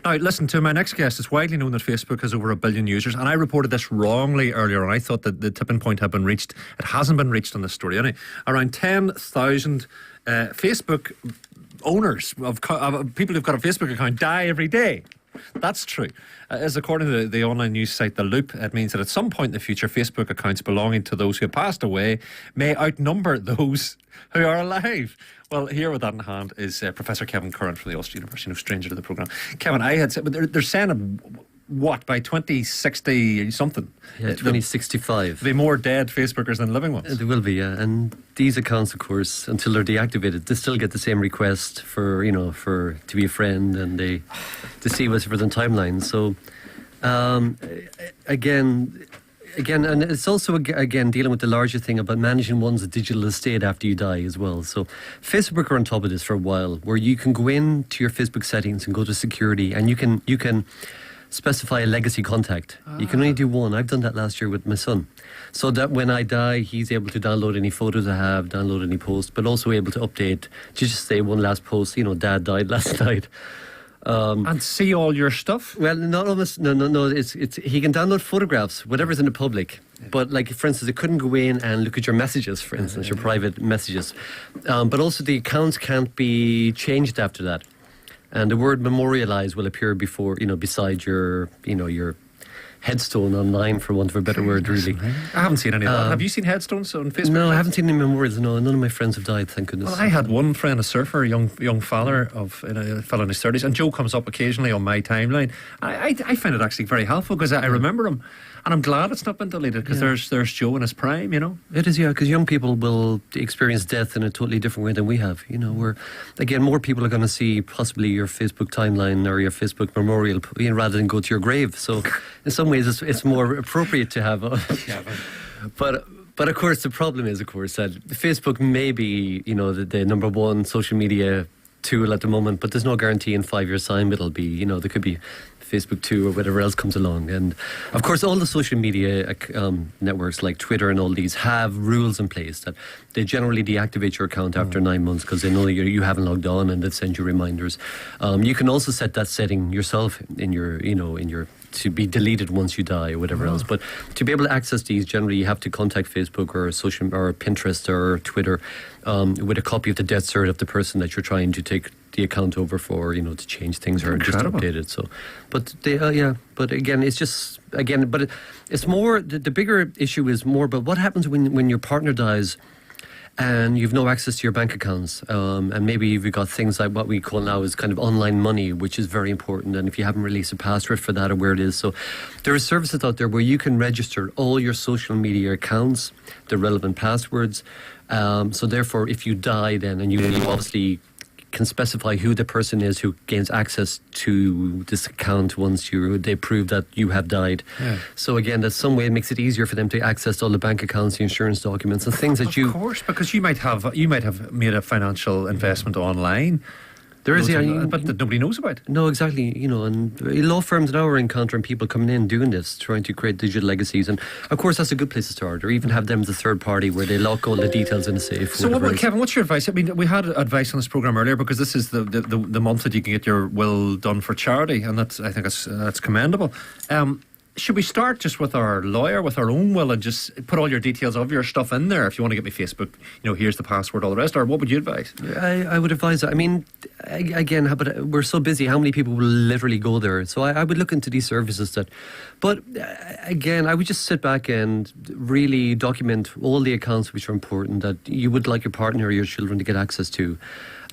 Now, listen, to my next guest, it's widely known that Facebook has over 1 billion users, and I reported this wrongly earlier, and I thought that the tipping point had been reached. It hasn't been reached on this story. Anyway, around 10,000 Facebook owners of people who've got a Facebook account die every day. That's true. As according to the online news site The Loop, it means that at some point in the future, Facebook accounts belonging to those who have passed away may outnumber those who are alive. Well, here with that in hand is Professor Kevin Curran from the Ulster University, no stranger to the programme. Kevin, I had said, but they're saying what, by 2060 something? Yeah, 2065. There'll be more dead Facebookers than living ones. There will be, yeah. And these accounts, of course, until they're deactivated, they still get the same request for to be a friend, and they see what's within timelines. So, again, and it's also, again, dealing with the larger thing about managing one's digital estate after you die as well. So Facebook are on top of this for a while, where you can go into your Facebook settings and go to security, and you can specify a legacy contact. You can only do one. I've done that last year with my son, so that when I die, he's able to download any photos I have, download any posts, but also able to update, to just say one last post, Dad died last night. And see all your stuff? Well, not almost. No. It's he can download photographs, whatever's in the public. But like, for instance, it couldn't go in and look at your messages, for instance, your private messages. But also the accounts can't be changed after that. And the word memorialize will appear before, beside your headstone online, for want of a better word, really. I haven't seen any of that. Have you seen headstones on Facebook? No, I haven't seen any memorials. No, none of my friends have died, thank goodness. Well, I had one friend, a surfer, a young fella a fellow in his 30s, and Joe comes up occasionally on my timeline. I find it actually very helpful, because I remember him, and I'm glad it's not been deleted, because there's Joe in his prime, It is, yeah, because young people will experience death in a totally different way than we have. Where, again, more people are going to see possibly your Facebook timeline or your Facebook memorial, rather than go to your grave. So in some ways it's more appropriate to have but of course the problem is, of course, that Facebook may be the number one social media tool at the moment, but there's no guarantee in 5 years' time it'll be, there could be Facebook 2 or whatever else comes along. And of course all the social media networks like Twitter and all these have rules in place that they generally deactivate your account after 9 months, because they know that you haven't logged on, and they send you reminders. You can also set that setting yourself in your to be deleted once you die or whatever else. But to be able to access these, generally you have to contact Facebook or Pinterest or Twitter with a copy of the death cert of the person that you're trying to take the account over for, to change things or just update it. So, but but again, it's just, but it's more, the bigger issue is more about what happens when your partner dies and you've no access to your bank accounts, and maybe you've got things like what we call now is kind of online money, which is very important, and if you haven't released a password for that or where it is. So there are services out there where you can register all your social media accounts, the relevant passwords, so therefore if you die then, and you obviously can specify who the person is who gains access to this account once they prove that you have died. Yeah. So again, that's some way it makes it easier for them to access all the bank accounts, the insurance documents, and things that Of course, because you might have made a financial investment online. There is, but that nobody knows about. No, exactly. And law firms now are encountering people coming in doing this, trying to create digital legacies, and of course that's a good place to start. Or even have them as a third party where they lock all the details in a safe. So, Kevin, what's your advice? I mean, we had advice on this program earlier, because this is the month that you can get your will done for charity, and I think that's commendable. Should we start just with our lawyer, with our own will, and just put all your details of your stuff in there? If you want to get me Facebook, here's the password, all the rest. Or what would you advise? I would advise that. I mean, again, but we're so busy. How many people will literally go there? So I would look into these services but again, I would just sit back and really document all the accounts which are important that you would like your partner or your children to get access to.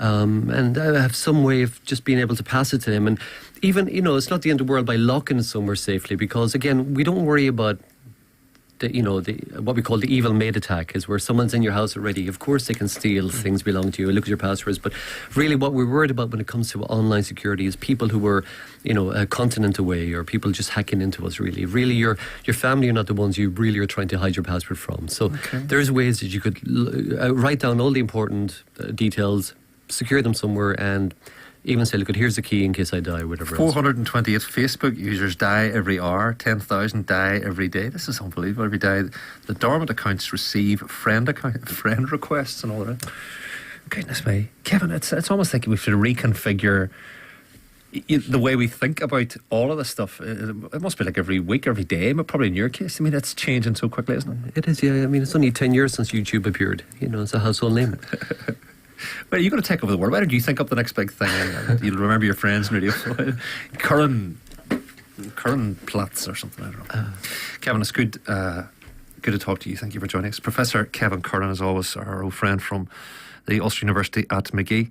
And have some way of just being able to pass it to them. And even, it's not the end of the world by locking it somewhere safely, because again, we don't worry about what we call the evil maid attack, is where someone's in your house already. Of course they can steal things belong to you, look at your passwords, but really what we're worried about when it comes to online security is people who were, a continent away, or people just hacking into us. Really your family are not the ones you really are trying to hide your password from. So there's ways that you could write down all the important details, secure them somewhere, and even say, look, here's the key in case I die, whatever. 428 Facebook users die every hour, 10,000 die every day. This is unbelievable. Every day the dormant accounts receive friend requests and all that. Goodness me, Kevin, it's almost like we should reconfigure the way we think about all of this stuff, it must be like every week, every day, but probably in your case. I mean, it's changing so quickly, isn't it? It is, yeah. I mean, it's only 10 years since YouTube appeared. You know, it's a household name. Well, you're going to take over the world. Why don't you think up the next big thing? And you'll remember your friends in radio. Curran Platz or something. I don't know. Kevin, it's good to talk to you. Thank you for joining us. Professor Kevin Curran, as always, our old friend from the Ulster University at Magee.